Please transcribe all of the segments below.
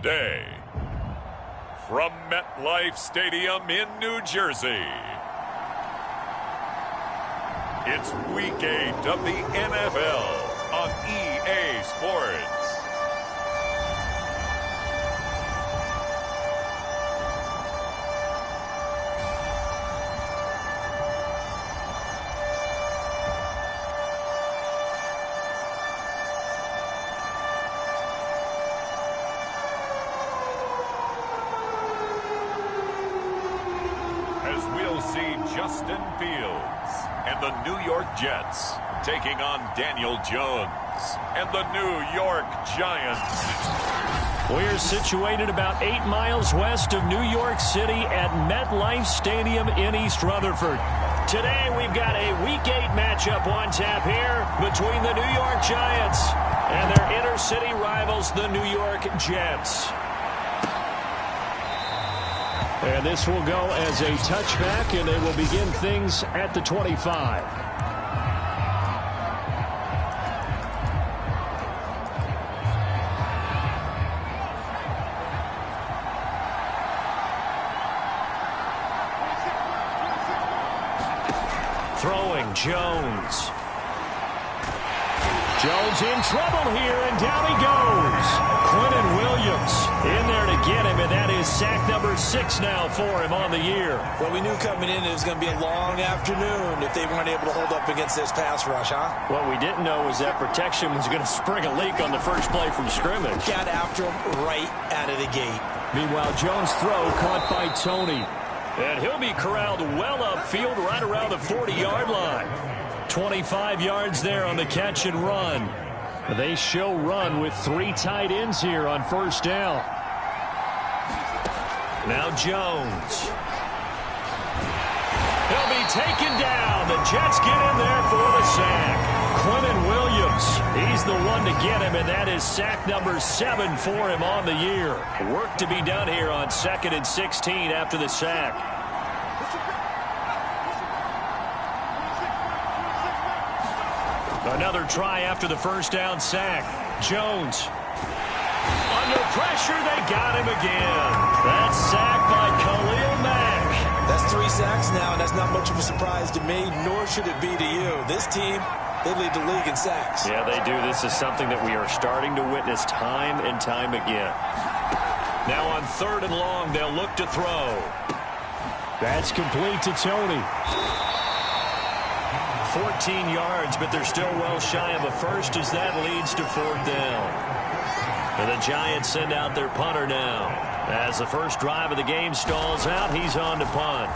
today, from MetLife Stadium in New Jersey, it's Week 8 of the NFL on EA Sports. Justin Fields and the New York Jets taking on Daniel Jones and the New York Giants. We're situated about 8 miles west of New York City at MetLife Stadium in East Rutherford. Today we've got a Week 8 matchup on tap here between the New York Giants and their inner-city rivals, the New York Jets. And this will go as a touchback, and they will begin things at the 25. Throwing, Jones. Jones in trouble here, and down he goes. Quentin Williams in there to get him, and that is sack number 6 now for him on the year. Well, we knew coming in it was going to be a long afternoon if they weren't able to hold up against this pass rush, huh? What we didn't know was that protection was going to spring a leak on the first play from scrimmage. Got after him right out of the gate. Meanwhile, Jones' throw caught by Tony. And he'll be corralled well upfield right around the 40-yard line. 25 yards there on the catch and run. They show run with 3 tight ends here on first down. Now Jones. He'll be taken down. The Jets get in there for the sack. Quentin Williams, he's the one to get him, and that is sack number 7 for him on the year. Work to be done here on 2nd and 16 after the sack. Another try after the first down sack. Jones. Under pressure, they got him again. That's sacked by Khalil Mack. That's 3 sacks now, and that's not much of a surprise to me, nor should it be to you. This team, they lead the league in sacks. Yeah, they do. This is something that we are starting to witness time and time again. Now on 3rd and long, they'll look to throw. That's complete to Tony. 14 yards, but they're still well shy of a first as that leads to 4th down. And the Giants send out their punter now. As the first drive of the game stalls out, he's on to punt.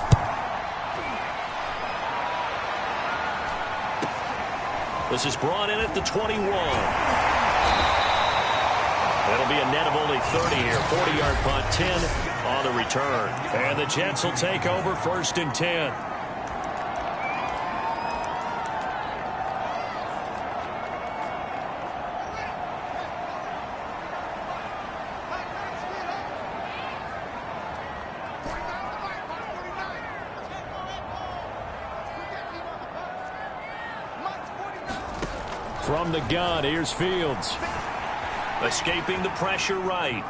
This is brought in at the 21. That'll be a net of only 30 here. 40-yard punt, 10 on the return. And the Jets will take over 1st and 10. From the gun, here's Fields. Escaping the pressure right.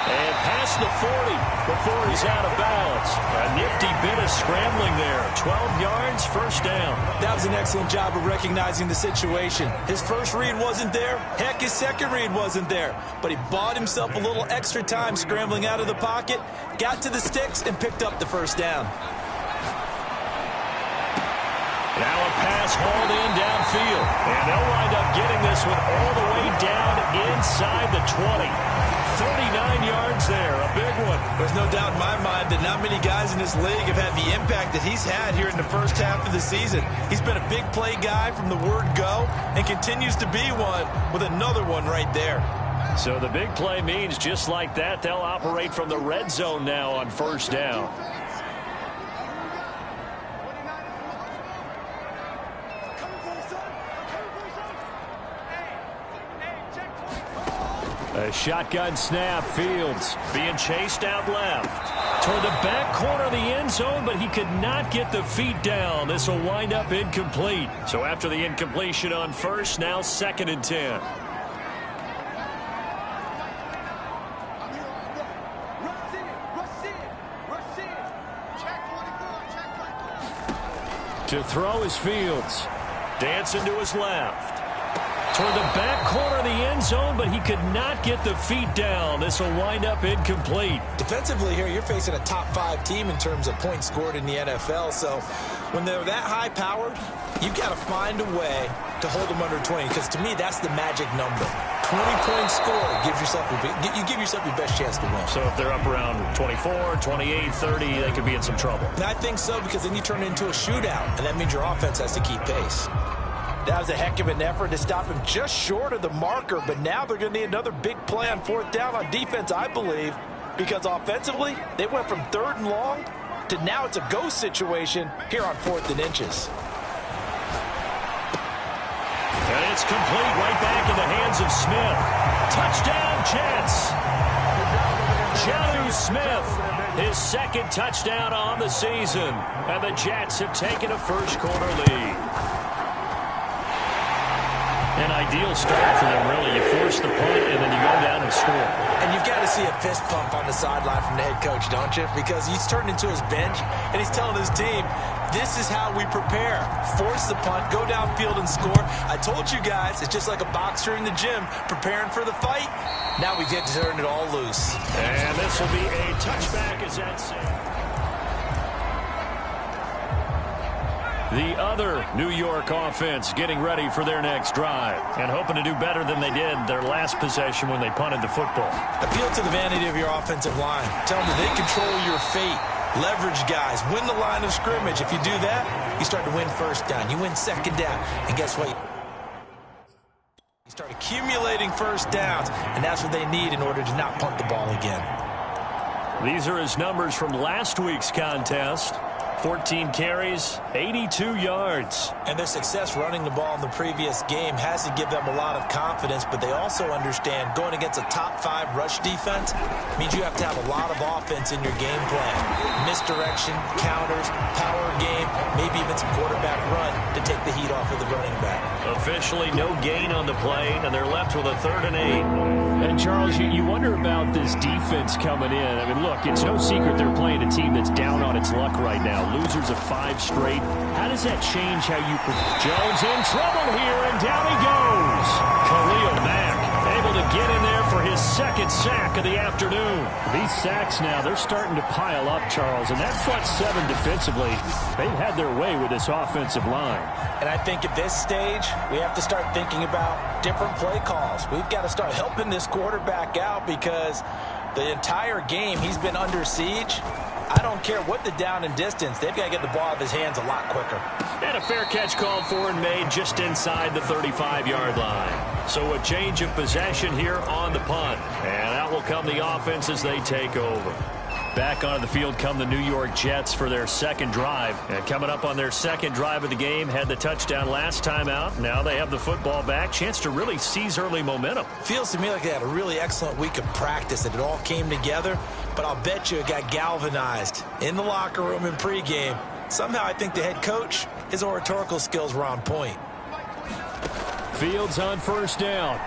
And past the 40 before he's out of bounds. A nifty bit of scrambling there. 12 yards, first down. That was an excellent job of recognizing the situation. His first read wasn't there. Heck, his second read wasn't there. But he bought himself a little extra time scrambling out of the pocket, got to the sticks, and picked up the first down. Now a pass hauled in downfield. And they'll wind up getting this one all the way down inside the 20. 39 yards there, a big one. There's no doubt in my mind that not many guys in this league have had the impact that he's had here in the first half of the season. He's been a big play guy from the word go and continues to be one with another one right there. So the big play means just like that, they'll operate from the red zone now on first down. A shotgun snap. Fields being chased out left toward the back corner of the end zone, but he could not get the feet down. This will wind up incomplete. So after the incompletion on first, now 2nd and 10. To throw is Fields. Dancing to his left. Toward the back corner of the end zone, but he could not get the feet down. This will wind up incomplete. Defensively here, you're facing a top 5 team in terms of points scored in the NFL. So when they're that high-powered, you've got to find a way to hold them under 20, because to me, that's the magic number. 20-point score gives yourself you give yourself your best chance to win. So if they're up around 24, 28, 30, they could be in some trouble. And I think so, because then you turn it into a shootout, and that means your offense has to keep pace. That was a heck of an effort to stop him just short of the marker, but now they're going to need another big play on 4th down on defense, I believe, because offensively, they went from 3rd and long to now it's a go situation here on 4th and inches. And it's complete right back in the hands of Smith. Touchdown, Jets. Jonnu Smith, his 2nd touchdown on the season, and the Jets have taken a first-quarter lead. An ideal start for them, really. You force the punt, and then you go down and score. And you've got to see a fist pump on the sideline from the head coach, don't you? Because he's turned into his bench, and he's telling his team, this is how we prepare. Force the punt, go downfield and score. I told you guys, it's just like a boxer in the gym preparing for the fight. Now we get to turn it all loose. And this will be a touchback as that's the other New York offense getting ready for their next drive and hoping to do better than they did their last possession when they punted the football. Appeal to the vanity of your offensive line. Tell them that they control your fate. Leverage guys. Win the line of scrimmage. If you do that, you start to win 1st down. You win 2nd down. And guess what? You start accumulating 1st downs, and that's what they need in order to not punt the ball again. These are his numbers from last week's contest. 14 carries, 82 yards. And their success running the ball in the previous game has to give them a lot of confidence, but they also understand going against a top 5 rush defense means you have to have a lot of offense in your game plan. Misdirection, counters, power game, maybe even some quarterback run to take the heat off of the running back. Officially no gain on the play, and they're left with a 3rd and 8. And Charles, you wonder about this defense coming in. I mean, look, it's no secret they're playing a team that's down on its luck right now. Losers of 5 straight. How does that change how you... Jones in trouble here, and down he goes. Khalil Mack able to get in there for his 2nd sack of the afternoon. These sacks now, they're starting to pile up, Charles, and that front 7 defensively, they've had their way with this offensive line. And I think at this stage, we have to start thinking about different play calls. We've got to start helping this quarterback out because the entire game he's been under siege. I don't care what the down and distance. They've got to get the ball out of his hands a lot quicker. And a fair catch called for and made just inside the 35-yard line. So a change of possession here on the punt. And out will come the offense as they take over. Back onto the field come the New York Jets for their 2nd drive. And coming up on their 2nd drive of the game, had the touchdown last time out. Now they have the football back. Chance to really seize early momentum. Feels to me like they had a really excellent week of practice, that it all came together. But I'll bet you it got galvanized in the locker room in pregame. Somehow I think the head coach, his oratorical skills were on point. Fields on 1st down.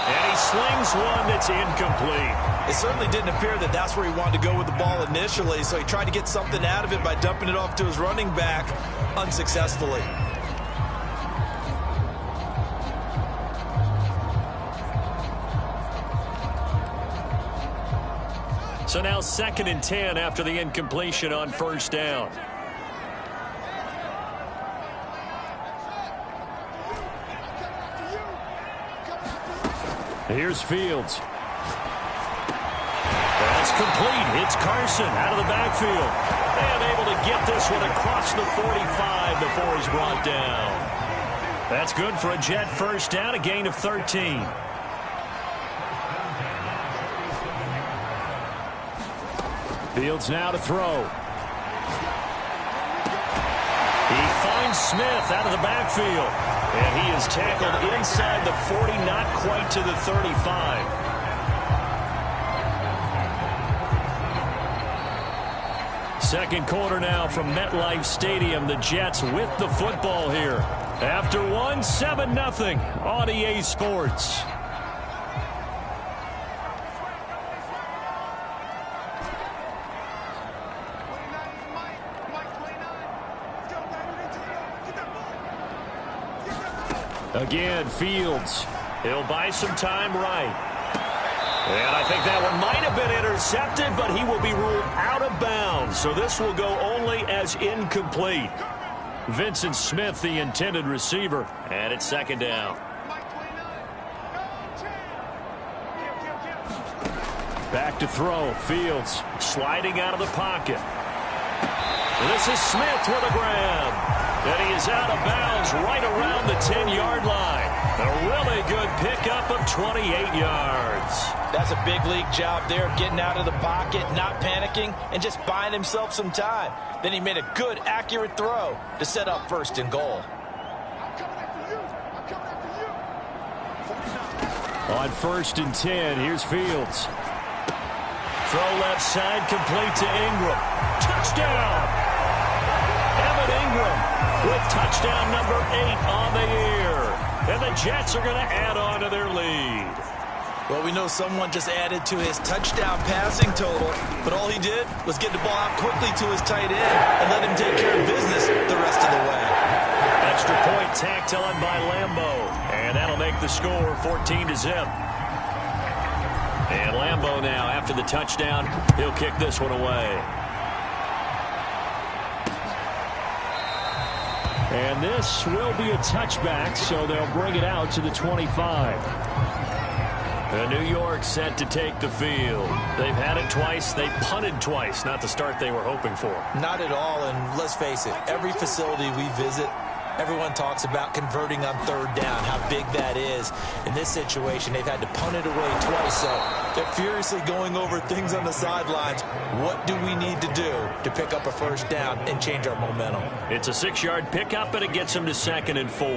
And he slings one that's incomplete. It certainly didn't appear that that's where he wanted to go with the ball initially, so he tried to get something out of it by dumping it off to his running back unsuccessfully. So now 2nd and 10 after the incompletion on 1st down. Here's Fields. That's complete. It's Carson out of the backfield. And able to get this one across the 45 before he's brought down. That's good for a Jet 1st down, a gain of 13. Fields now to throw. He finds Smith out of the backfield. And he is tackled inside the 40, not quite to the 35. Second quarter now from MetLife Stadium. The Jets with the football here. After one, 7-0 on EA Sports. Again, Fields. He'll buy some time right. And I think that one might have been intercepted, but he will be ruled out of bounds. So this will go only as incomplete. Vincent Smith, the intended receiver, and it's second down. Back to throw. Fields sliding out of the pocket. This is Smith with a grab. And he is out of bounds right around the 10-yard line. A really good pickup of 28 yards. That's a big league job there of getting out of the pocket, not panicking, and just buying himself some time. Then he made a good, accurate throw to set up first and goal. On 1st and 10, here's Fields. Throw left side, complete to Ingram. Touchdown! Evan Ingram with touchdown number 8 on the year. And the Jets are going to add on to their lead. Well, we know someone just added to his touchdown passing total, but all he did was get the ball out quickly to his tight end and let him take care of business the rest of the way. Extra point tacked on by Lambo. And that'll make the score 14-0. And Lambo now, after the touchdown, he'll kick this one away. And this will be a touchback, so they'll bring it out to the 25. And New York set to take the field. They've had it twice. They've punted twice. Not the start they were hoping for. Not at all, and let's face it, every facility we visit, everyone talks about converting on 3rd down, how big that is. In this situation, they've had to punt it away twice, so they're furiously going over things on the sidelines. What do we need to do to pick up a 1st down and change our momentum? It's a 6-yard pickup, and it gets them to 2nd and 4.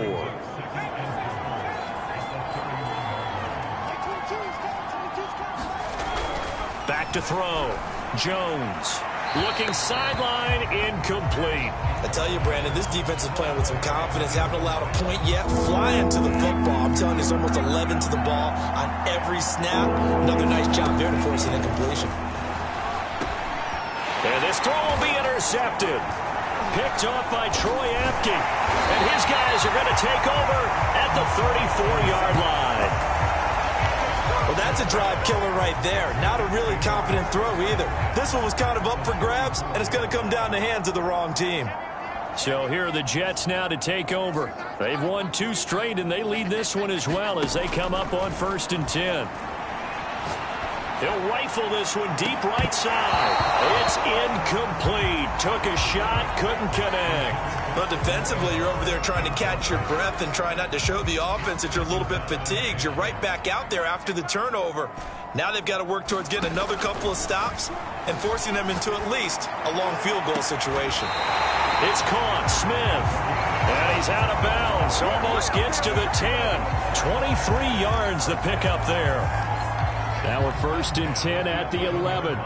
Back to throw. Jones. Looking sideline, incomplete. I tell you, Brandon, this defense is playing with some confidence. Haven't allowed a point yet. Flying to the football. I'm telling you, it's almost 11 to the ball on every snap. Another nice job there to force an incompletion. And this throw will be intercepted. Picked off by Troy Apke. And his guys are going to take over at the 34-yard line. Well, that's a drive killer right there. Not a really confident throw either. This one was kind of up for grabs, and it's going to come down the hands of the wrong team. So here are the Jets now to take over. They've won 2 straight, and they lead this one as well as they come up on 1st and 10. He'll rifle this one deep right side. It's incomplete. Took a shot, couldn't connect. But defensively, you're over there trying to catch your breath and try not to show the offense that you're a little bit fatigued. You're right back out there after the turnover. Now they've got to work towards getting another couple of stops and forcing them into at least a long field goal situation. It's caught. Smith. And he's out of bounds. Almost gets to the 10. 23 yards the pickup there. Now we're 1st and 10 at the 11.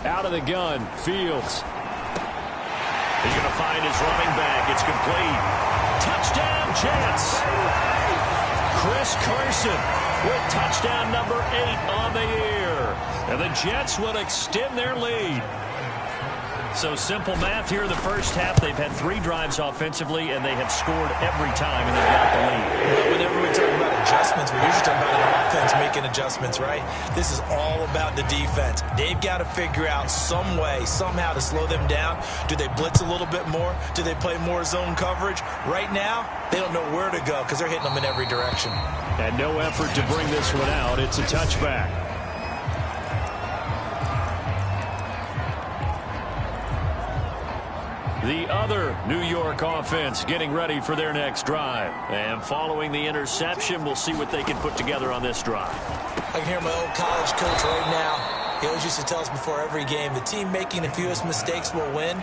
Out of the gun, Fields. He's going to find his running back. It's complete. Touchdown, Jets. Chris Carson with touchdown number 8 on the year. And the Jets will extend their lead. So simple math here in the first half. They've had 3 drives offensively, and they have scored every time, and they've got the lead. Well, whenever we talk about adjustments, we usually talk about an offense making adjustments, right? This is all about the defense. They've got to figure out some way, somehow to slow them down. Do they blitz a little bit more? Do they play more zone coverage? Right now, they don't know where to go because they're hitting them in every direction. And no effort to bring this one out. It's a touchback. The other New York offense getting ready for their next drive. And following the interception, we'll see what they can put together on this drive. I can hear my old college coach right now. He always used to tell us before every game, the team making the fewest mistakes will win.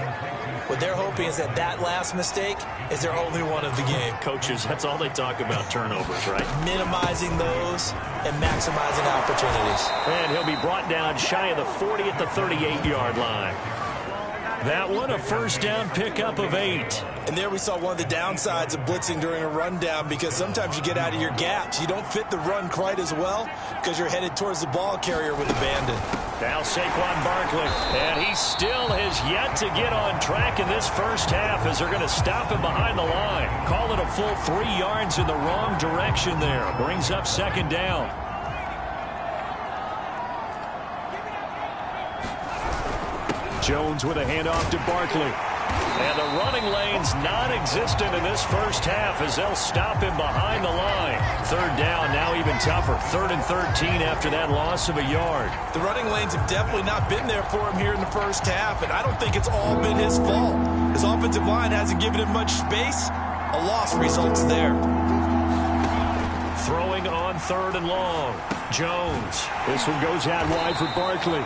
What they're hoping is that that last mistake is their only one of the game. Coaches, that's all they talk about, turnovers, right? Minimizing those and maximizing opportunities. And he'll be brought down shy of the 40 at the 38-yard line. That one, a first down pickup of 8. And there we saw one of the downsides of blitzing during a rundown, because sometimes you get out of your gaps. You don't fit the run quite as well because you're headed towards the ball carrier with abandon. Now Saquon Barkley, and he still has yet to get on track in this first half as they're going to stop him behind the line. Call it a full 3 yards in the wrong direction there. Brings up second down. Jones with a handoff to Barkley. And the running lane's non-existent in this first half as they'll stop him behind the line. Third down, now even tougher. 3rd and 13 after that loss of a yard. The running lanes have definitely not been there for him here in the first half, and I don't think it's all been his fault. His offensive line hasn't given him much space. A loss results there. Throwing on 3rd and long. Jones. This one goes out wide for Barkley.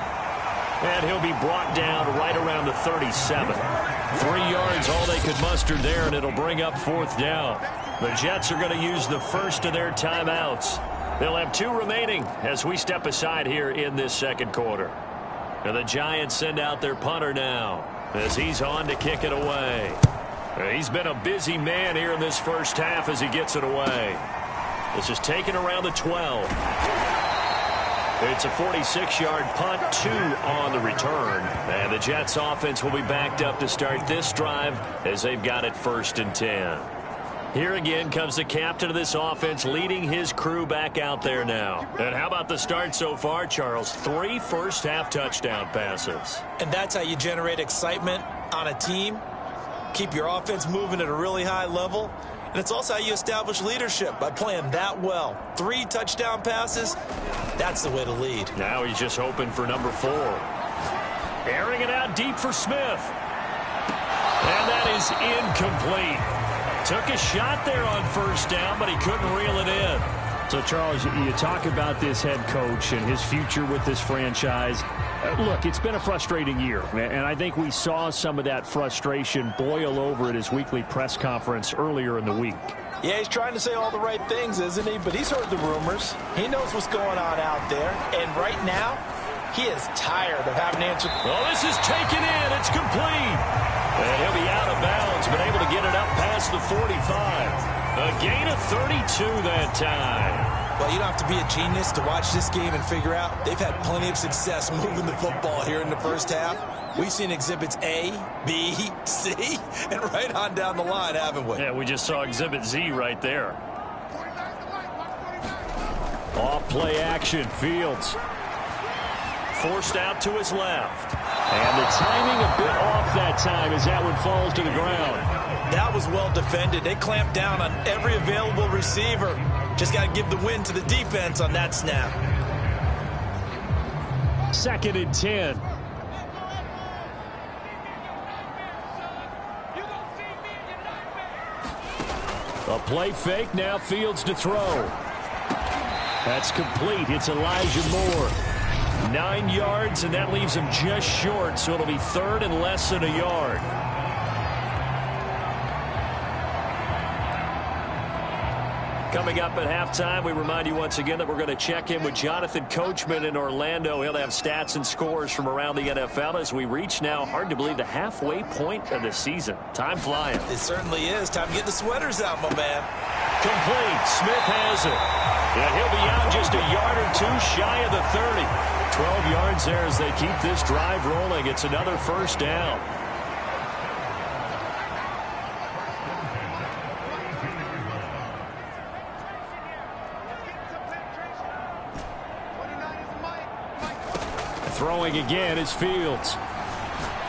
And he'll be brought down right around the 37. 3 yards, all they could muster there, and it'll bring up 4th down. The Jets are going to use the first of their timeouts. They'll have 2 remaining as we step aside here in this second quarter. And the Giants send out their punter now as he's on to kick it away. He's been a busy man here in this first half as he gets it away. This is taken around the 12. It's a 46-yard punt, 2 on the return. And the Jets offense will be backed up to start this drive as they've got it 1st and 10. Here again comes the captain of this offense leading his crew back out there now. And how about the start so far, Charles? 3 first-half touchdown passes. And that's how you generate excitement on a team. Keep your offense moving at a really high level. And it's also how you establish leadership, by playing that well. 3 touchdown passes, that's the way to lead. Now he's just hoping for number 4. Airing it out deep for Smith. And that is incomplete. Took a shot there on 1st down, but he couldn't reel it in. So, Charles, you talk about this head coach and his future with this franchise. Look, it's been a frustrating year, and I think we saw some of that frustration boil over at his weekly press conference earlier in the week. Yeah, he's trying to say all the right things, isn't he? But he's heard the rumors. He knows what's going on out there. And right now, he is tired of having to answer. Well, this is taken in. It's complete. And he'll be out of bounds, but able to get it up past the 45. A gain of 32 that time. Well, you don't have to be a genius to watch this game and figure out they've had plenty of success moving the football here in the first half. We've seen exhibits A, B, C, and right on down the line, haven't we? Yeah, we just saw exhibit Z right there. Off play action, Fields. Forced out to his left. And the timing a bit off that time as that one falls to the ground. That was well defended. They clamped down on every available receiver. Just got to give the win to the defense on that snap. 2nd and 10. A play fake, now Fields to throw. That's complete. It's Elijah Moore. 9 yards, and that leaves him just short, so it'll be 3rd and less than a yard. Coming up at halftime, we remind you once again that we're going to check in with Jonathan Coachman in Orlando. He'll have stats and scores from around the NFL as we reach now, hard to believe, the halfway point of the season. Time flying. It certainly is. Time to get the sweaters out, my man. Complete. Smith has it. And he'll be out just a yard or 2 shy of the 30. 12 yards there as they keep this drive rolling. It's another 1st down. Throwing again is Fields.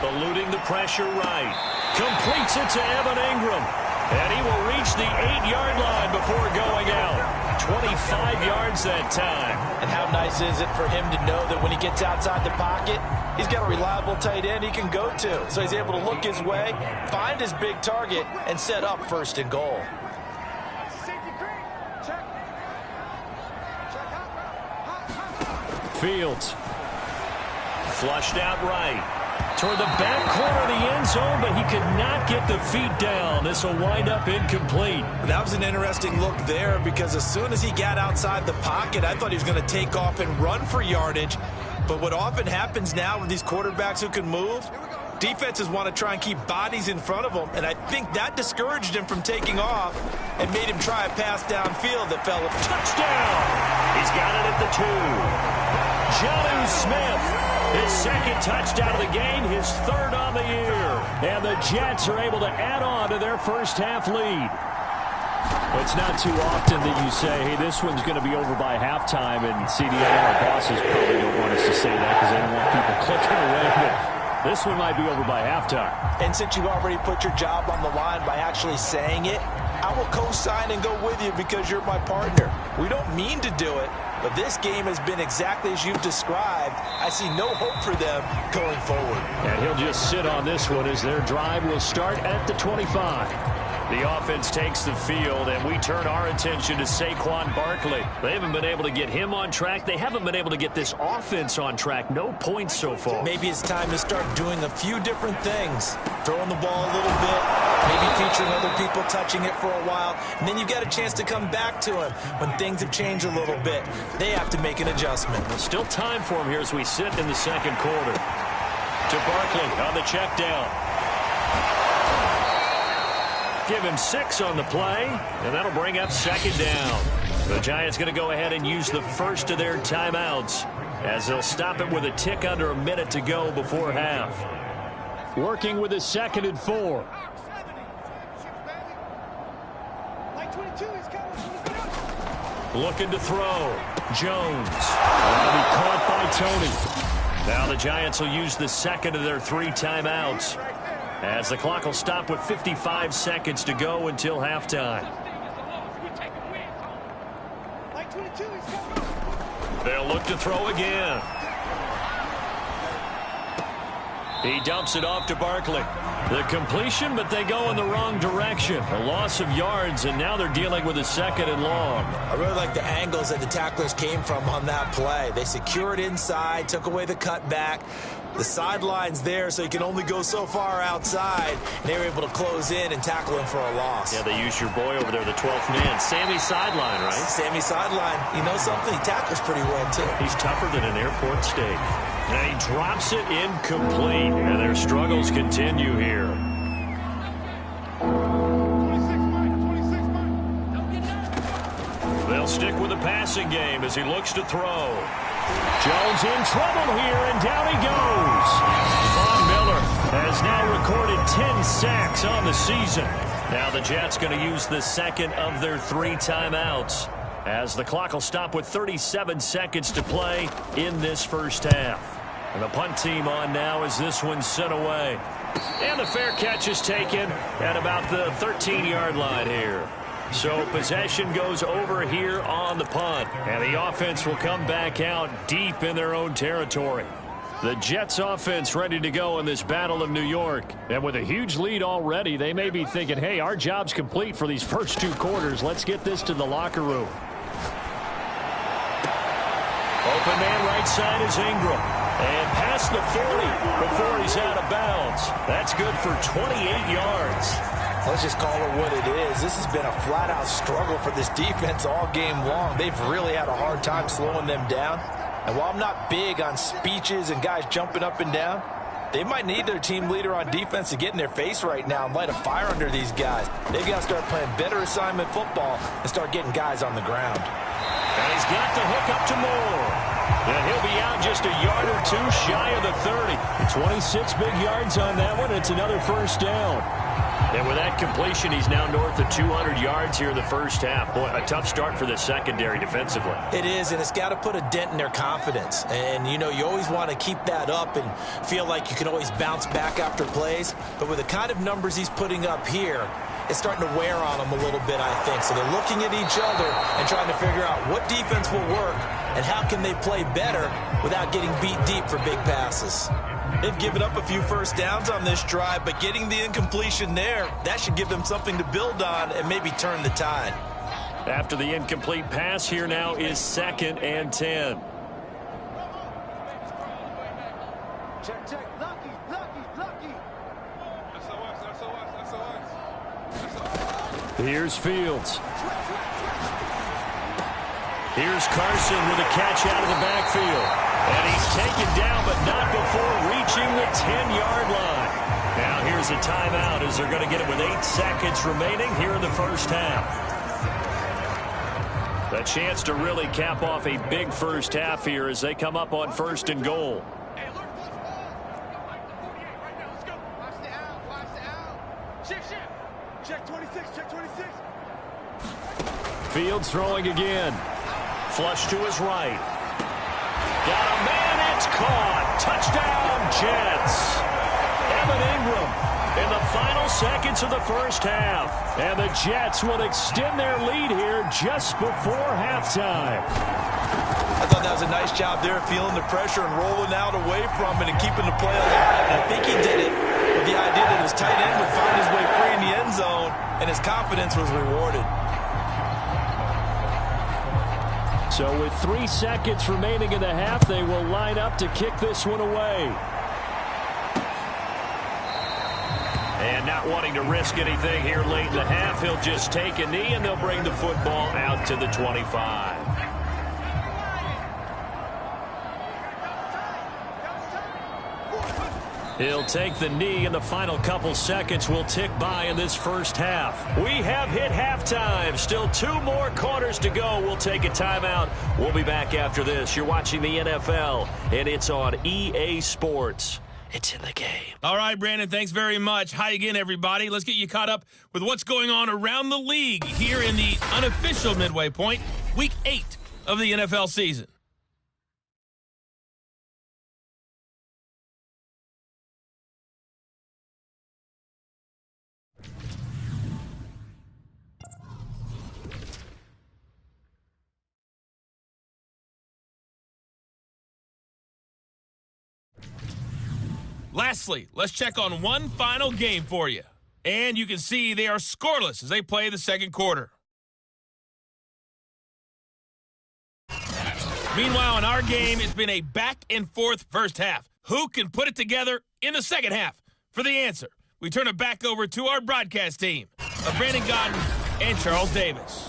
Eluding the pressure right. Completes it to Evan Ingram. And he will reach the 8-yard line before going out. 25 yards that time. And how nice is it for him to know that when he gets outside the pocket, he's got a reliable tight end he can go to. So he's able to look his way, find his big target, and set up 1st and goal. Fields. Flushed out right. Toward the back corner of the end zone, but he could not get the feet down. This will wind up incomplete. That was an interesting look there because as soon as he got outside the pocket, I thought he was going to take off and run for yardage. But what often happens now with these quarterbacks who can move, Defenses want to try and keep bodies in front of them, and I think that discouraged him from taking off and made him try a pass downfield that fell. Touchdown! He's got it at the 2. Jonnu Smith, his second touchdown of the game, his third on the year. And the Jets are able to add on to their first half lead. It's not too often that you say, hey, this one's going to be over by halftime, and CDL, our bosses probably don't want us to say that because they don't want people clicking away, but this one might be over by halftime. And since you already put your job on the line by actually saying it, I will co-sign and go with you because you're my partner. We don't mean to do it, but this game has been exactly as you've described. I see no hope for them going forward. And he'll just sit on this one as their drive will start at the 25. The offense takes the field, and we turn our attention to Saquon Barkley. They haven't been able to get him on track. They haven't been able to get this offense on track. No points so far. Maybe it's time to start doing a few different things. Throwing the ball a little bit, maybe featuring other people touching it for a while, and then you got a chance to come back to him when things have changed a little bit. They have to make an adjustment. There's still time for him here as we sit in the second quarter. To Barkley on the check down. Give him 6 on the play, and that'll bring up second down. The Giants going to go ahead and use the first of their timeouts as they'll stop it with a tick under a minute to go before half. Working with a 2nd and 4. Looking to throw. Jones. That'll be caught by Tony. Now the Giants will use the second of their 3 timeouts, as the clock will stop with 55 seconds to go until halftime. They'll look to throw again. He dumps it off to Barkley. The completion, but they go in the wrong direction. A loss of yards, and now they're dealing with a 2nd and long. I really like the angles that the tacklers came from on that play. They secured inside, took away the cutback. The sideline's there, so you can only go so far outside. And they were able to close in and tackle him for a loss. Yeah, they used your boy over there, the 12th man. Sammy Sideline, right? Sammy Sideline. You know something? He tackles pretty well, too. He's tougher than an airport steak. And he drops it incomplete. And their struggles continue here. They'll stick with the passing game as he looks to throw. Jones in trouble here, and down he goes. Von Miller has now recorded 10 sacks on the season. Now the Jets going to use the second of their 3 timeouts, as the clock will stop with 37 seconds to play in this first half. And the punt team on now as this one's sent away. And the fair catch is taken at about the 13-yard line here. So possession goes over here on the punt, and the offense will come back out deep in their own territory. The Jets offense ready to go in this Battle of New York. And with a huge lead already, they may be thinking, hey, our job's complete for these first 2 quarters. Let's get this to the locker room. Open man right side is Ingram. And past the 40 before he's out of bounds. That's good for 28 yards. Let's just call it what it is. This has been a flat-out struggle for this defense all game long. They've really had a hard time slowing them down. And while I'm not big on speeches and guys jumping up and down, they might need their team leader on defense to get in their face right now and light a fire under these guys. They've got to start playing better assignment football and start getting guys on the ground. And he's got the hook up to Moore. And he'll be out just a yard or 2 shy of the 30. 26 big yards on that one. It's another first down. And with that completion, he's now north of 200 yards here in the first half. Boy, a tough start for the secondary defensively. It is, and it's got to put a dent in their confidence. And, you know, you always want to keep that up and feel like you can always bounce back after plays. But with the kind of numbers he's putting up here, it's starting to wear on them a little bit, I think. So they're looking at each other and trying to figure out what defense will work and how can they play better without getting beat deep for big passes. They've given up a few first downs on this drive, but getting the incompletion there, that should give them something to build on and maybe turn the tide. After the incomplete pass, here now is 2nd and 10. Check, check. Lucky. Here's Fields. Here's Carson with a catch out of the backfield. And he's taken down, but not before reaching the 10-yard line. Now here's a timeout as they're going to get it with 8 seconds remaining here in the first half. A chance to really cap off a big first half here as they come up on 1st and goal. Check 26, check 26. Fields throwing again. Flush to his right. Got a man, it's caught. Touchdown, Jets. Evan Ingram in the final seconds of the first half. And the Jets will extend their lead here just before halftime. I thought that was a nice job there, feeling the pressure and rolling out away from it and keeping the play alive. And I think he did it with the idea that his tight end would find his way free in the end zone, and his confidence was rewarded. So with 3 seconds remaining in the half, they will line up to kick this one away. And not wanting to risk anything here late in the half, he'll just take a knee, and they'll bring the football out to the 25. He'll take the knee, and the final couple seconds will tick by in this first half. We have hit halftime. Still 2 more quarters to go. We'll take a timeout. We'll be back after this. You're watching the NFL, and it's on EA Sports. It's in the game. All right, Brandon, thanks very much. Hi again, everybody. Let's get you caught up with what's going on around the league here in the unofficial midway point, Week 8 of the NFL season. Lastly, let's check on one final game for you. And you can see they are scoreless as they play the second quarter. Meanwhile, in our game, it's been a back-and-forth first half. Who can put it together in the second half? For the answer, we turn it back over to our broadcast team of Brandon Godden and Charles Davis.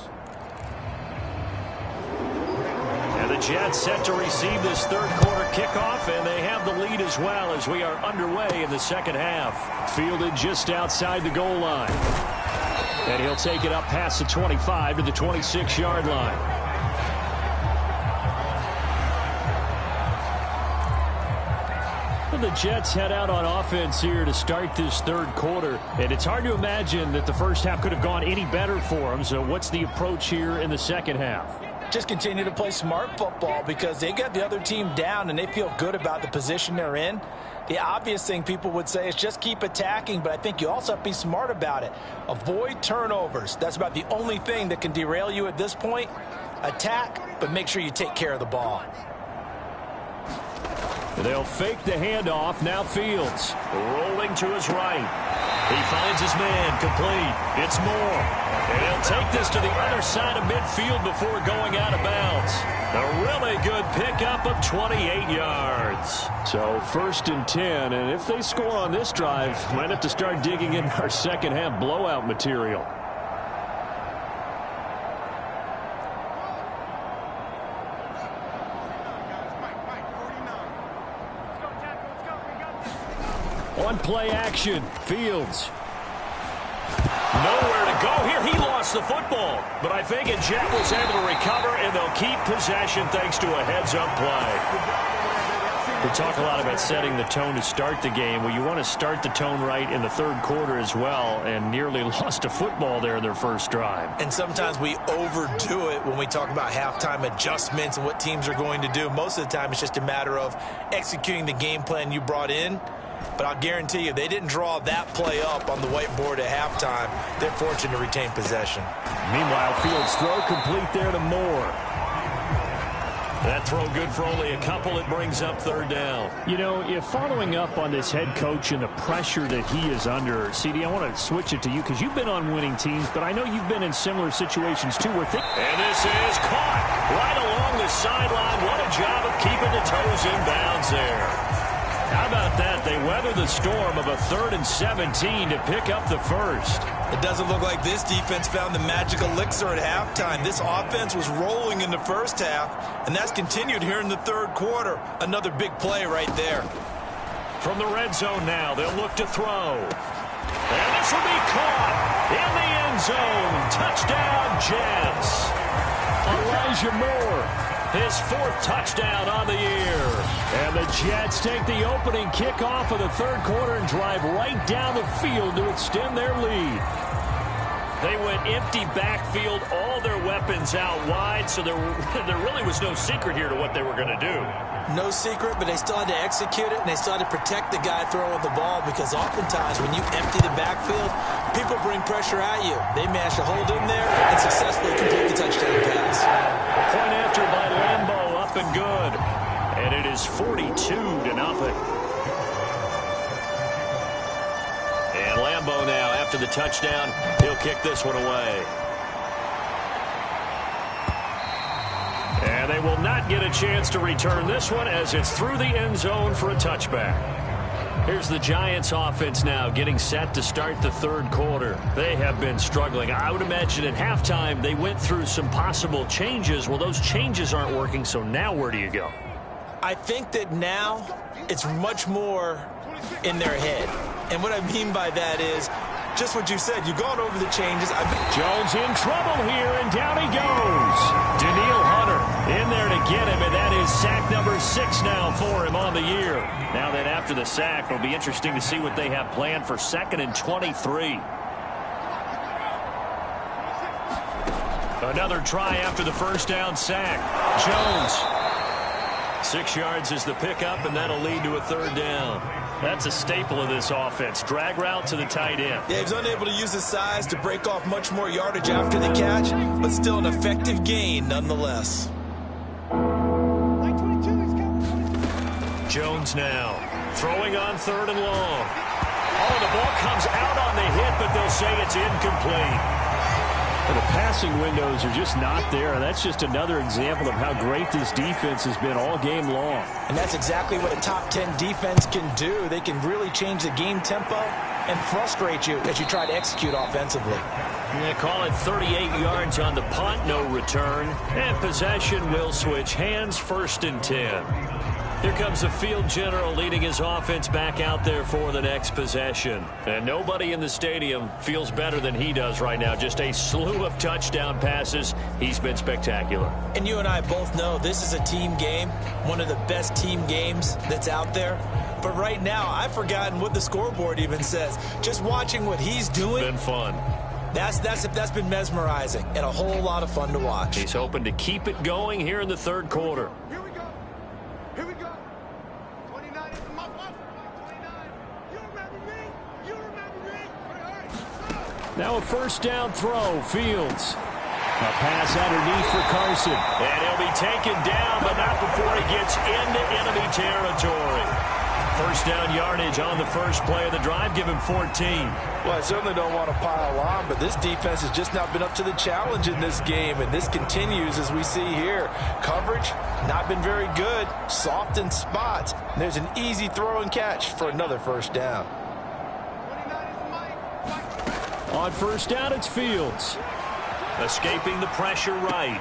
And the Jets set to receive this third quarter kickoff, and they have the lead as well as we are underway in the second half. Fielded just outside the goal line. And he'll take it up past the 25 to the 26-yard line. The Jets head out on offense here to start this third quarter, and it's hard to imagine that the first half could have gone any better for them. So what's the approach here in the second half? Just continue to play smart football because they got the other team down and they feel good about the position they're in. The obvious thing people would say is just keep attacking, but I think you also have to be smart about it. Avoid turnovers. That's about the only thing that can derail you at this point. Attack, but make sure you take care of the ball. They'll fake the handoff. Now Fields rolling to his right. He finds his man complete. It's Moore. And he'll take this to the other side of midfield before going out of bounds. A really good pickup of 28 yards. So 1st and 10, and if they score on this drive, might have to start digging in our second half blowout material. On play action, Fields. Nowhere to go here. He lost the football. But I think Jet was able to recover, and they'll keep possession thanks to a heads-up play. We talk a lot about setting the tone to start the game. Well, you want to start the tone right in the third quarter as well, and nearly lost a football there in their first drive. And sometimes we overdo it when we talk about halftime adjustments and what teams are going to do. Most of the time, it's just a matter of executing the game plan you brought in. But I'll guarantee you, they didn't draw that play up on the whiteboard at halftime. They're fortunate to retain possession. Meanwhile, Fields' throw complete there to Moore. That throw good for only a couple. It brings up third down. You know, if following up on this head coach and the pressure that he is under, CD, I want to switch it to you because you've been on winning teams, but I know you've been in similar situations too. And this is caught right along the sideline. What a job of keeping the toes in bounds there. How about that? They weather the storm of a 3rd and 17 to pick up the first. It doesn't look like this defense found the magic elixir at halftime. This offense was rolling in the first half, and that's continued here in the third quarter. Another big play right there. From the red zone now, they'll look to throw. And this will be caught in the end zone. Touchdown, Jets. Elijah Moore, his 4th touchdown on the year. And the Jets take the opening kickoff of the third quarter and drive right down the field to extend their lead. They went empty backfield, all their weapons out wide, so there really was no secret here to what they were going to do. No secret, but they still had to execute it, and they still had to protect the guy throwing the ball, because oftentimes when you empty the backfield, people bring pressure at you. They managed to hold in there and successfully complete the touchdown pass. Point after by Lambo, up and good. And it is 42-0. And Lambo now, after the touchdown, he'll kick this one away. And they will not get a chance to return this one as it's through the end zone for a touchback. Here's the Giants offense now getting set to start the third quarter. They have been struggling. I would imagine at halftime they went through some possible changes. Well, those changes aren't working, so now where do you go? I think that now it's much more in their head. And what I mean by that is just what you said. You've gone over the changes. Jones in trouble here, and down he goes. Daniil Hunter in there to get him, and that is sack number 6 now for him on the year. Now that after the sack, it'll be interesting to see what they have planned for 2nd and 23. Another try after the first down sack. Jones. 6 yards is the pickup, and that'll lead to a third down. That's a staple of this offense. Drag route to the tight end. Yeah, he's unable to use his size to break off much more yardage after the catch, but still an effective gain nonetheless. Jones now throwing on 3rd and long. Oh, the ball comes out on the hit, but they'll say it's incomplete. The passing windows are just not there. That's just another example of how great this defense has been all game long. And that's exactly what a top 10 defense can do. They can really change the game tempo and frustrate you as you try to execute offensively. They call it 38 yards on the punt, no return. And possession will switch hands, 1st and 10. Here comes the field general leading his offense back out there for the next possession. And nobody in the stadium feels better than he does right now. Just a slew of touchdown passes. He's been spectacular. And you and I both know this is a team game, one of the best team games that's out there. But right now, I've forgotten what the scoreboard even says. Just watching what he's doing. Been fun. That's been mesmerizing and a whole lot of fun to watch. He's hoping to keep it going here in the third quarter. Here we go. Here we go. 29 is my ball. 29. You remember me? You remember me? Now a first down throw. Fields. A pass underneath for Carson. And he'll be taken down, but not before he gets into enemy territory. First down yardage on the first play of the drive. Give him 14. Well, I certainly don't want to pile on, but this defense has just not been up to the challenge in this game, and this continues as we see here. Coverage, not been very good. Soft in spots. And there's an easy throw and catch for another first down. 29 is Mike. On first down, it's Fields. Escaping the pressure right.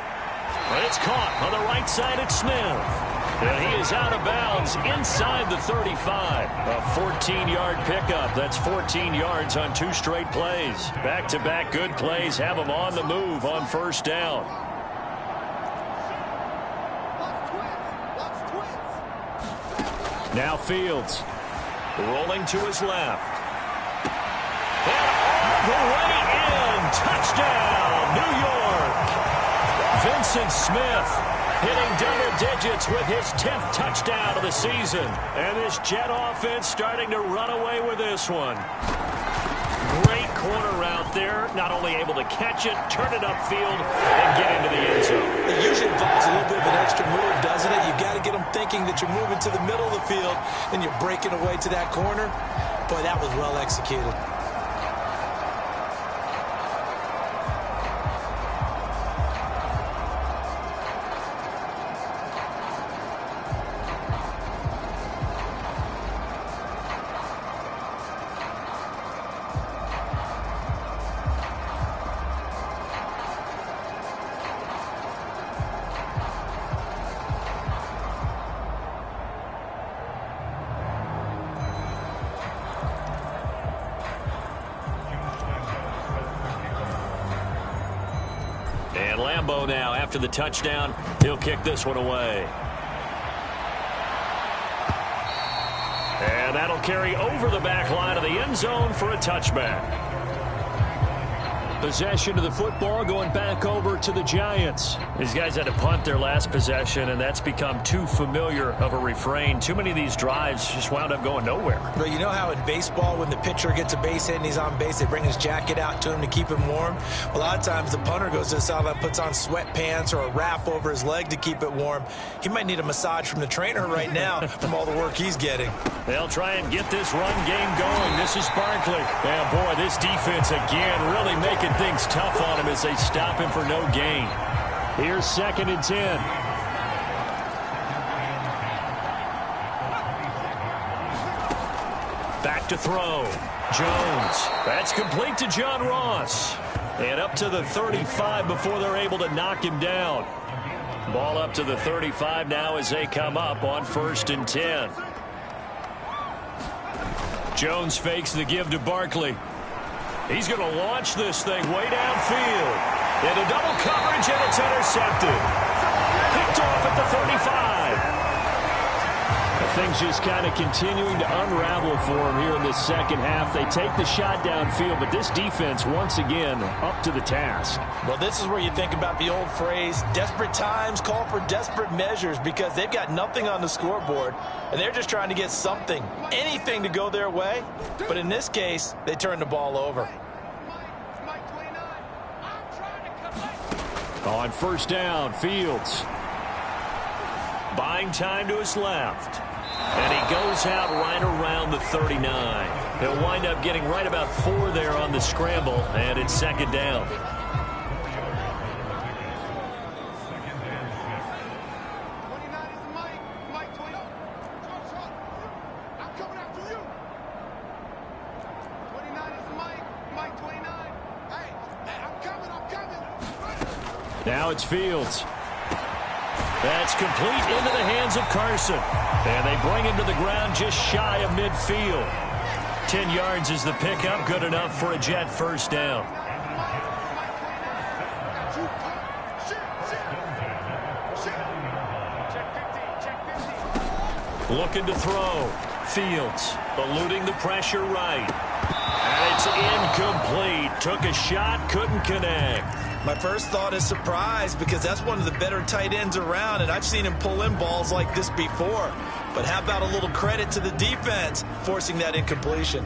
But it's caught on the right side at Smith. And he is out of bounds inside the 35. A 14-yard pickup. That's 14 yards on 2 straight plays. Back-to-back good plays have him on the move on first down. Now Fields. Rolling to his left. And all the way in. Touchdown, New York. Vincent Smith hitting double digits with his 10th touchdown of the season. And this Jet offense starting to run away with this one. Great corner route there. Not only able to catch it, turn it upfield, and get into the end zone. It usually involves a little bit of an extra move, doesn't it? You've got to get them thinking that you're moving to the middle of the field and you're breaking away to that corner. Boy, that was well executed. Lambeau now, after the touchdown, he'll kick this one away. And that'll carry over the back line of the end zone for a touchback. Possession of the football going back over to the Giants. These guys had to punt their last possession, and that's become too familiar of a refrain. Too many of these drives just wound up going nowhere. Well, you know how in baseball, when the pitcher gets a base hit and he's on base, they bring his jacket out to him to keep him warm? Well, a lot of times the punter goes to the sideline, puts on sweatpants or a wrap over his leg to keep it warm. He might need a massage from the trainer right now from all the work he's getting. They'll try and get this run game going. This is Barkley. Yeah, boy, this defense again really making things tough on him as they stop him for no gain. Here's 2nd and 10. Back to throw. Jones. That's complete to John Ross. And up to the 35 before they're able to knock him down. Ball up to the 35 now as they come up on 1st and 10. Jones fakes the give to Barkley. He's going to launch this thing way downfield. Into double coverage, and it's intercepted. Picked off at the 35. Things just kind of continuing to unravel for him here in this second half. They take the shot downfield, but this defense, once again, up to the task. Well, this is where you think about the old phrase, desperate times call for desperate measures, because they've got nothing on the scoreboard, and they're just trying to get something, anything to go their way. But in this case, they turn the ball over. On 1st down, Fields. Buying time to his left. And he goes out right around the 39. He'll wind up getting right about 4 there on the scramble, and it's 2nd down. Now it's Fields. That's complete into the hands of Carson. And they bring him to the ground just shy of midfield. 10 yards is the pickup, good enough for a Jet 1st down. Looking to throw. Fields eluding the pressure right. And it's incomplete. Took a shot, couldn't connect. My first thought is surprise, because that's one of the better tight ends around, and I've seen him pull in balls like this before. But how about a little credit to the defense forcing that incompletion?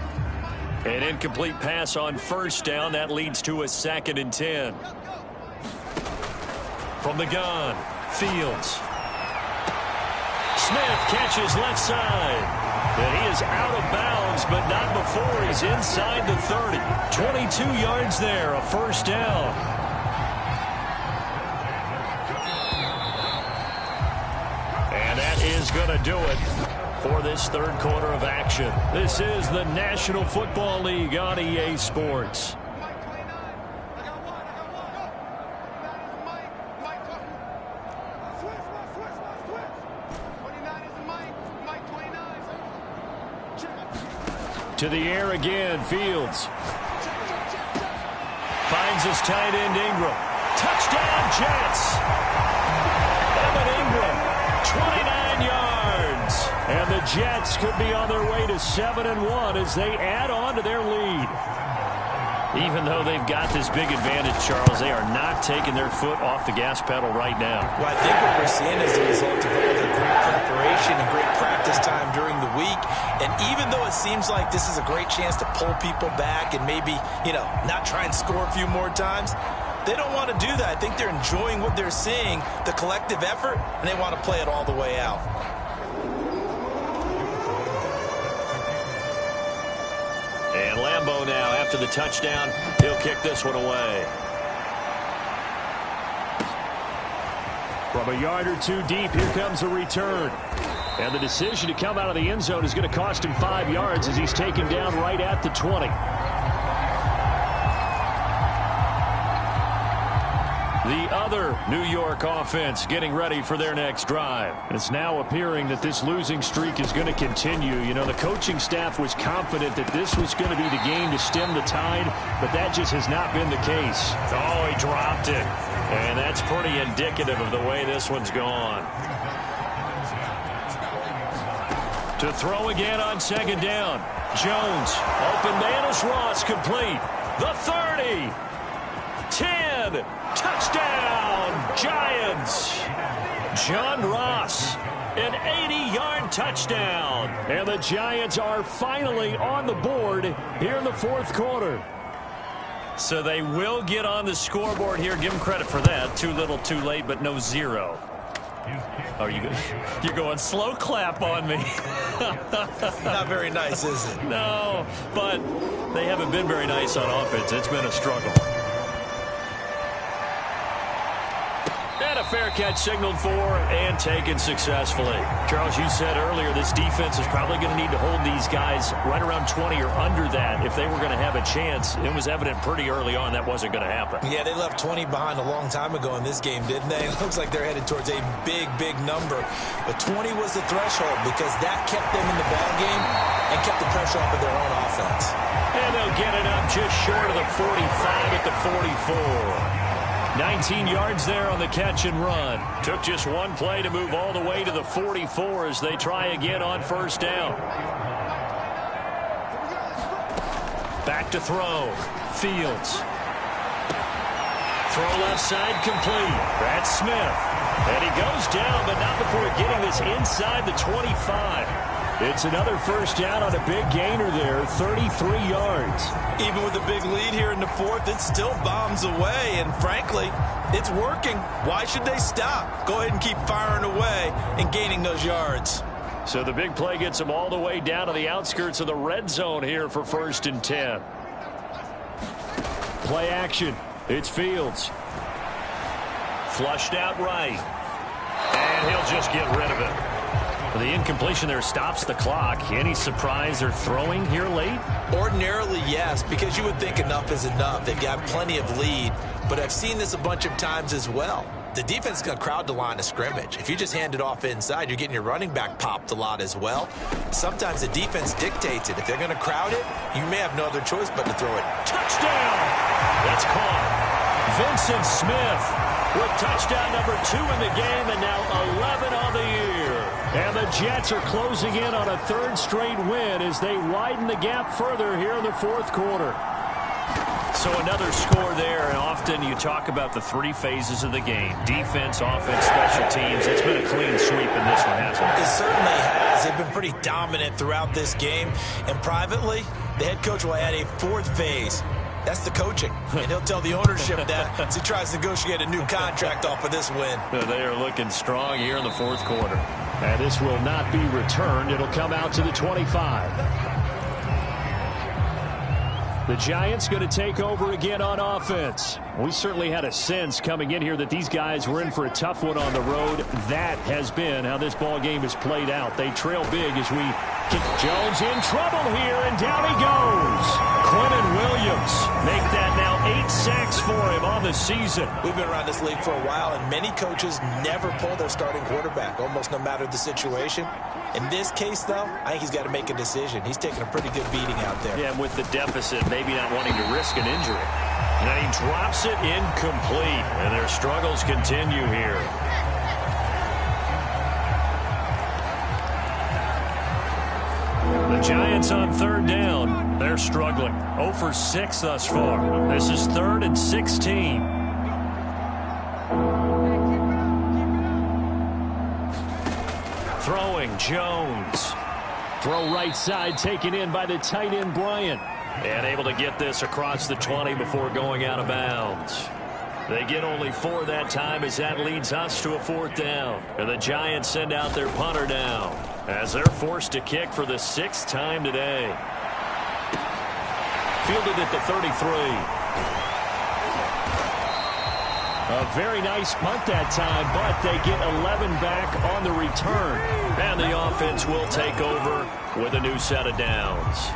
An incomplete pass on 1st down. That leads to a 2nd and 10. From the gun, Fields. Smith catches left side. And he is out of bounds, but not before he's inside the 30. 22 yards there, a 1st down. Is going to do it for this 3rd quarter of action. This is the National Football League on EA Sports. To the air again, Fields. Finds his tight end Ingram. Touchdown Jets! Evan Ingram, 29 yards. And the Jets could be on their way to 7-1 as they add on to their lead. Even though they've got this big advantage, Charles, they are not taking their foot off the gas pedal right now. Well, I think what we're seeing is the result of all the great preparation and great practice time during the week. And even though it seems like this is a great chance to pull people back and maybe, not try and score a few more times, they don't want to do that. I think they're enjoying what they're seeing, the collective effort, and they want to play it all the way out. And Lambeau now, after the touchdown, he'll kick this one away. From a yard or two deep, here comes a return. And the decision to come out of the end zone is going to cost him 5 yards as he's taken down right at the 20. The other New York offense getting ready for their next drive. It's now appearing that this losing streak is going to continue. You know, the coaching staff was confident that this was going to be the game to stem the tide, but that just has not been the case. Oh, he dropped it. And that's pretty indicative of the way this one's gone. To throw again on second down. Jones, open man is Ross, complete. The 30. 10. Touchdown, Giants. John Ross, an 80-yard touchdown. And the Giants are finally on the board here in the fourth quarter. So they will get on the scoreboard here. Give them credit for that. Too little, too late, but no zero. Oh, you're going slow clap on me. Not very nice, is it? No, but they haven't been very nice on offense. It's been a struggle. And a fair catch signaled for and taken successfully. Charles, you said earlier this defense is probably going to need to hold these guys right around 20 or under that if they were going to have a chance. It was evident pretty early on that wasn't going to happen. Yeah, they left 20 behind a long time ago in this game, didn't they? It looks like they're headed towards a big, big number. But 20 was the threshold because that kept them in the ball game and kept the pressure off of their own offense. And they'll get it up just short of the 45 at the 44. 19 yards there on the catch and run. Took just one play to move all the way to the 44 as they try again on first down. Back to throw. Fields. Throw left side complete. That's Smith. And he goes down, but not before getting this inside the 25. It's another first down on a big gainer there, 33 yards. Even with a big lead here in the fourth, it still bombs away, and frankly, it's working. Why should they stop? Go ahead and keep firing away and gaining those yards. So the big play gets them all the way down to the outskirts of the red zone here for 1st and 10. Play action. It's Fields. Flushed out right. And he'll just get rid of it. The incompletion there stops the clock. Any surprise they're throwing here late? Ordinarily, yes, because you would think enough is enough. They've got plenty of lead, but I've seen this a bunch of times as well. The defense is going to crowd the line of scrimmage. If you just hand it off inside, you're getting your running back popped a lot as well. Sometimes the defense dictates it. If they're going to crowd it, you may have no other choice but to throw it. Touchdown! That's caught. Vincent Smith with touchdown number 2 in the game and now 11 on the year. And the Jets are closing in on a 3rd straight win as they widen the gap further here in the fourth quarter. So another score there, and often you talk about the 3 phases of the game. Defense, offense, special teams. It's been a clean sweep in this one, hasn't it? It certainly has. They've been pretty dominant throughout this game. And privately, the head coach will add a 4th phase. That's the coaching. And he'll tell the ownership that as he tries to negotiate a new contract off of this win. They are looking strong here in the fourth quarter. And this will not be returned. It'll come out to the 25. The Giants going to take over again on offense. We certainly had a sense coming in here that these guys were in for a tough one on the road. That has been how this ball game has played out. They trail big as we kick. Jones in trouble here, and down he goes. Quentin Williams make that now 8 sacks for him on the season. We've been around this league for a while, and many coaches never pull their starting quarterback, almost no matter the situation. In this case, though, I think he's got to make a decision. He's taking a pretty good beating out there. Yeah, with the deficit, maybe not wanting to risk an injury. And he drops it incomplete, and their struggles continue here. The Giants on 3rd down. They're struggling. 0 for 6 thus far. This is 3rd and 16. Throwing, Jones. Throw right side, taken in by the tight end, Bryant. And able to get this across the 20 before going out of bounds. They get only 4 that time as that leads us to a 4th down. And the Giants send out their punter down as they're forced to kick for the 6th time today. Fielded at the 33. A very nice punt that time, but they get 11 back on the return. And the offense will take over with a new set of downs.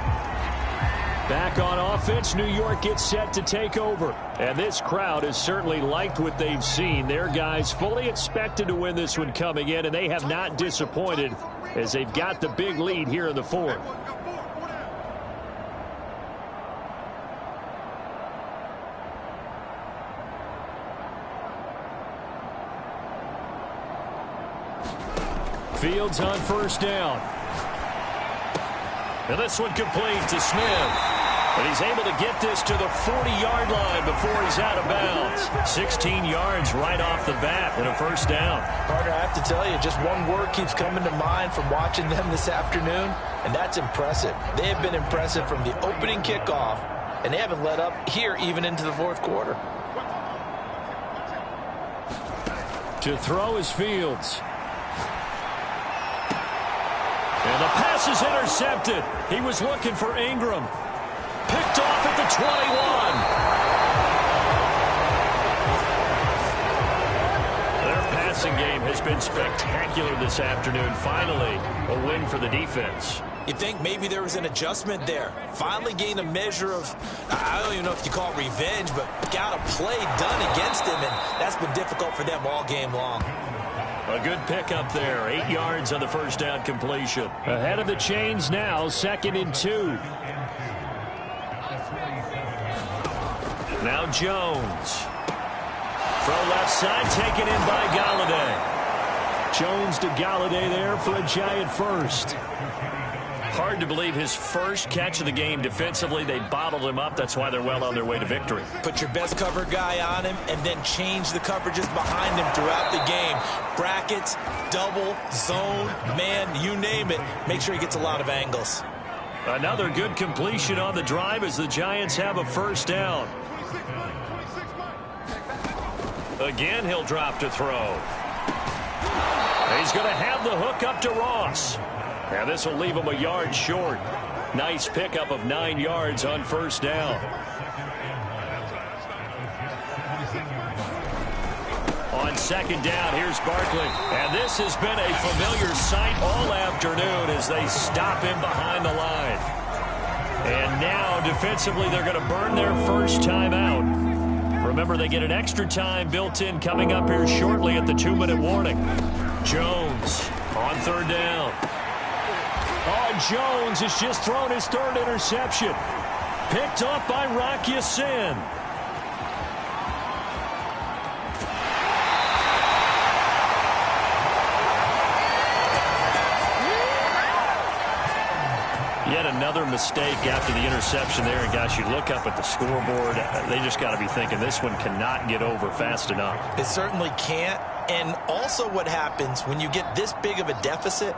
Back on offense, New York gets set to take over. And this crowd has certainly liked what they've seen. Their guys fully expected to win this one coming in, and they have not disappointed as they've got the big lead here in the fourth. Fields on first down. And this one complete to Smith. And he's able to get this to the 40-yard line before he's out of bounds. 16 yards right off the bat and a first down. Partner, I have to tell you, just one word keeps coming to mind from watching them this afternoon, and that's impressive. They have been impressive from the opening kickoff, and they haven't let up here even into the fourth quarter. To throw is Fields. And the pass is intercepted. He was looking for Ingram. Picked off at the 21. Their passing game has been spectacular this afternoon. Finally, a win for the defense. You think maybe there was an adjustment there. Finally gained a measure of, I don't even know if you call it revenge, but got a play done against him, and that's been difficult for them all game long. A good pickup there. 8 yards on the first down completion. Ahead of the chains now, 2nd and 2. Now Jones. From left side, taken in by Galladay. Jones to Galladay there for a Giant first. Hard to believe his first catch of the game defensively. They bottled him up. That's why they're well on their way to victory. Put your best cover guy on him and then change the coverages behind him throughout the game. Brackets, double, zone, man, you name it. Make sure he gets a lot of angles. Another good completion on the drive as the Giants have a first down. Again, he'll drop to throw. He's going to have the hook up to Ross. Now this will leave him a yard short. Nice pickup of 9 yards on first down. On second down, here's Barkley. And this has been a familiar sight all afternoon as they stop him behind the line. And now defensively they're going to burn their first time out. Remember, they get an extra time built in coming up here shortly at the 2-minute warning. Jones on third down. Oh, Jones has just thrown his third interception. Picked up by Rock Ya-Sin. Yet another mistake after the interception there. And, gosh, you look up at the scoreboard. They just got to be thinking this one cannot get over fast enough. It certainly can't. And also what happens when you get this big of a deficit,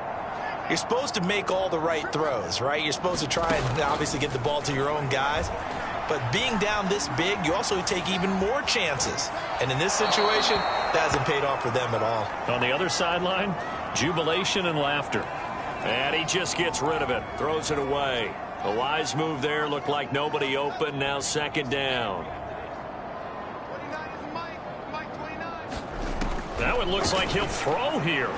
you're supposed to make all the right throws, right? You're supposed to try and obviously get the ball to your own guys. But being down this big, you also take even more chances. And in this situation, that hasn't paid off for them at all. On the other sideline, jubilation and laughter. And he just gets rid of it, throws it away. A wise move there, looked like nobody open, now second down. That one looks like he'll throw here.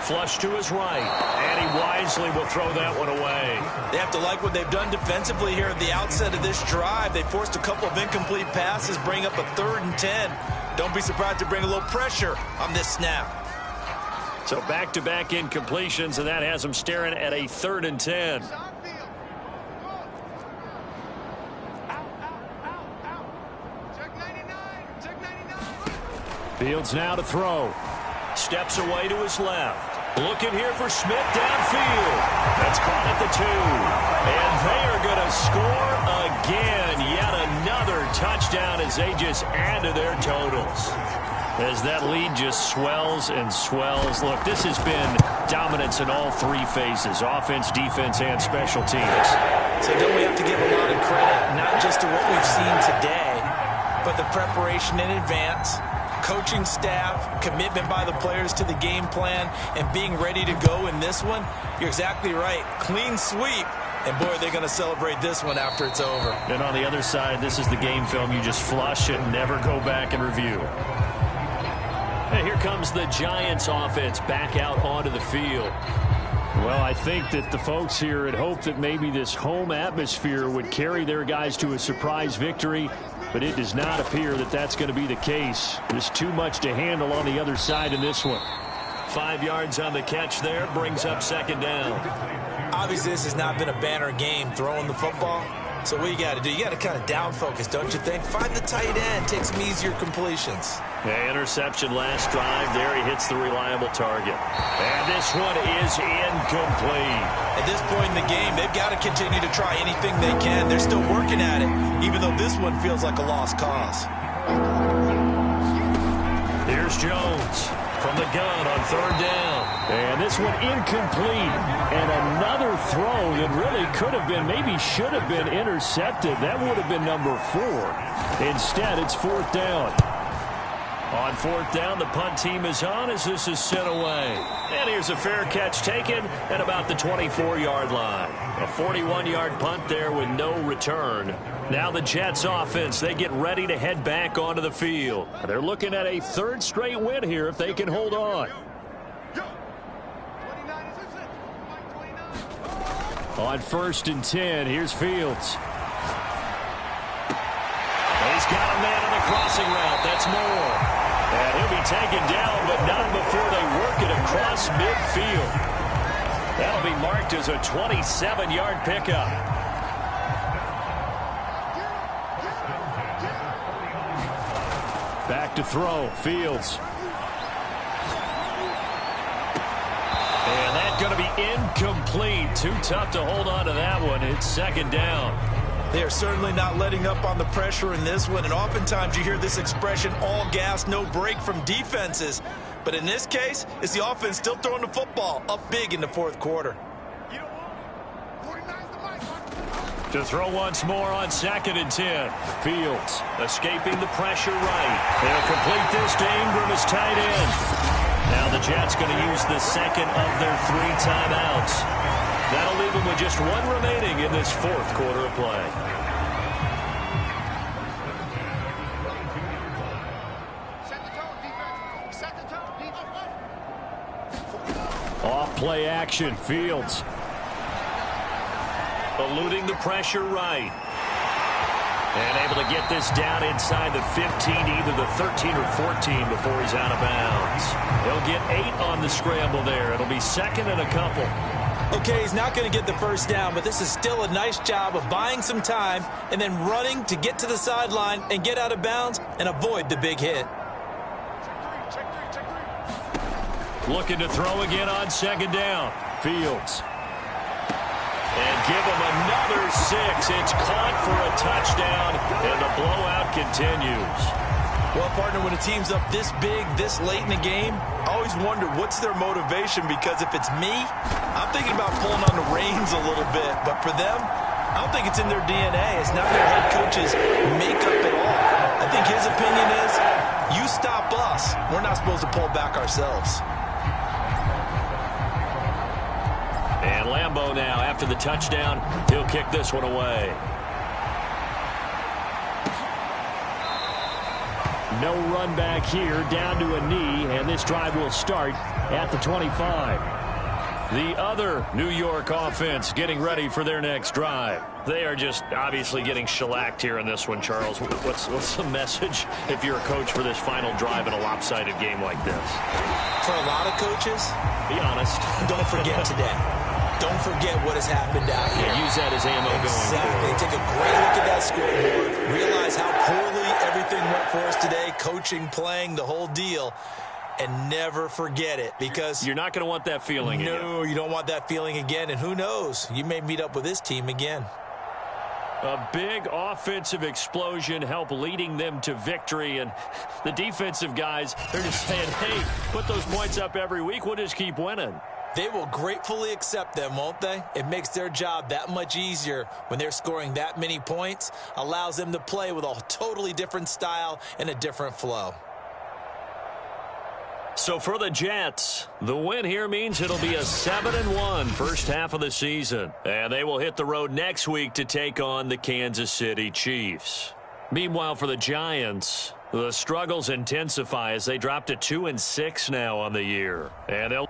Flush to his right, and he wisely will throw that one away. They have to like what they've done defensively here at the outset of this drive. They forced a couple of incomplete passes, bring up a 3rd and 10. Don't be surprised to bring a little pressure on this snap. So back-to-back incompletions, and that has them staring at a 3rd and 10. Fields now to throw. Steps away to his left. Looking here for Smith downfield. That's caught at the 2. And they are going to score again. Yet another touchdown as they just add to their totals. As that lead just swells and swells. Look, this has been dominance in all 3 phases. Offense, defense, and special teams. So don't we have to give a lot of credit, not just to what we've seen today, but the preparation in advance, coaching staff, commitment by the players to the game plan, and being ready to go in this one. You're exactly right. Clean sweep. And, boy, they're going to celebrate this one after it's over. And on the other side, this is the game film. You just flush it and never go back and review. And here comes the Giants offense back out onto the field. Well, I think that the folks here had hoped that maybe this home atmosphere would carry their guys to a surprise victory, but it does not appear that that's going to be the case. There's too much to handle on the other side in this one. 5 yards on the catch there, brings up second down. Obviously, this has not been a banner game throwing the football. So what you got to do, you got to kind of down focus, don't you think? Find the tight end, take some easier completions. Yeah, interception last drive. There he hits the reliable target. And this one is incomplete. At this point in the game, they've got to continue to try anything they can. They're still working at it, even though this one feels like a lost cause. Here's Jones from the gun on third down. And this one incomplete. And another throw that really could have been, maybe should have been intercepted. That would have been number 4. Instead, it's fourth down. On fourth down, the punt team is on as this is sent away. And here's a fair catch taken at about the 24-yard line. A 41-yard punt there with no return. Now the Jets offense, they get ready to head back onto the field. They're looking at a third straight win here if they can hold on. On 1st and 10, here's Fields. He's got a man on the crossing route. That's Moore. And he'll be taken down, but not before they work it across midfield. That'll be marked as a 27-yard pickup. Back to throw. Fields. And that's going to be incomplete. Too tough to hold on to that one. It's second down. They are certainly not letting up on the pressure in this one, and oftentimes you hear this expression, all gas, no break from defenses. But in this case, it's the offense still throwing the football up big in the fourth quarter. To throw once more on 2nd and 10. Fields escaping the pressure right. They'll complete this to Ingram as tight end. Now the Jets going to use the second of their 3 timeouts. That'll leave them with just 1 remaining in this fourth quarter of play. Off play action. Fields eluding the pressure right. And able to get this down inside the 15, either the 13 or 14 before he's out of bounds. He'll get 8 on the scramble there. It'll be second and a couple. Okay, he's not going to get the first down, but this is still a nice job of buying some time and then running to get to the sideline and get out of bounds and avoid the big hit. Looking to throw again on second down. Fields. And give him another 6. It's caught for a touchdown, and the blowout continues. Well, partner, when a team's up this big, this late in the game, I always wonder what's their motivation, because if it's me, I'm thinking about pulling on the reins a little bit. But for them, I don't think it's in their DNA. It's not their head coach's makeup at all. I think his opinion is, you stop us, we're not supposed to pull back ourselves. And Lambeau now, after the touchdown, he'll kick this one away. No run back here, down to a knee, and this drive will start at the 25. The other New York offense getting ready for their next drive. They are just obviously getting shellacked here in this one, Charles. What's the message if you're a coach for this final drive in a lopsided game like this? For a lot of coaches, be honest. Don't forget today. Don't forget what has happened out here. Yeah, use that as ammo going forward. Take a great look at that scoreboard. Realize how poorly everything went for us today. Coaching, playing, the whole deal. And never forget it, because you're not going to want that feeling again. No, you don't want that feeling again. And who knows? You may meet up with this team again. A big offensive explosion helped leading them to victory. And the defensive guys, they're just saying, hey, put those points up every week. We'll just keep winning. They will gratefully accept them, won't they? It makes their job that much easier when they're scoring that many points. Allows them to play with a totally different style and a different flow. So for the Jets, the win here means it'll be a 7-1 first half of the season. And they will hit the road next week to take on the Kansas City Chiefs. Meanwhile, for the Giants, the struggles intensify as they drop to 2-6 now on the year. And they'll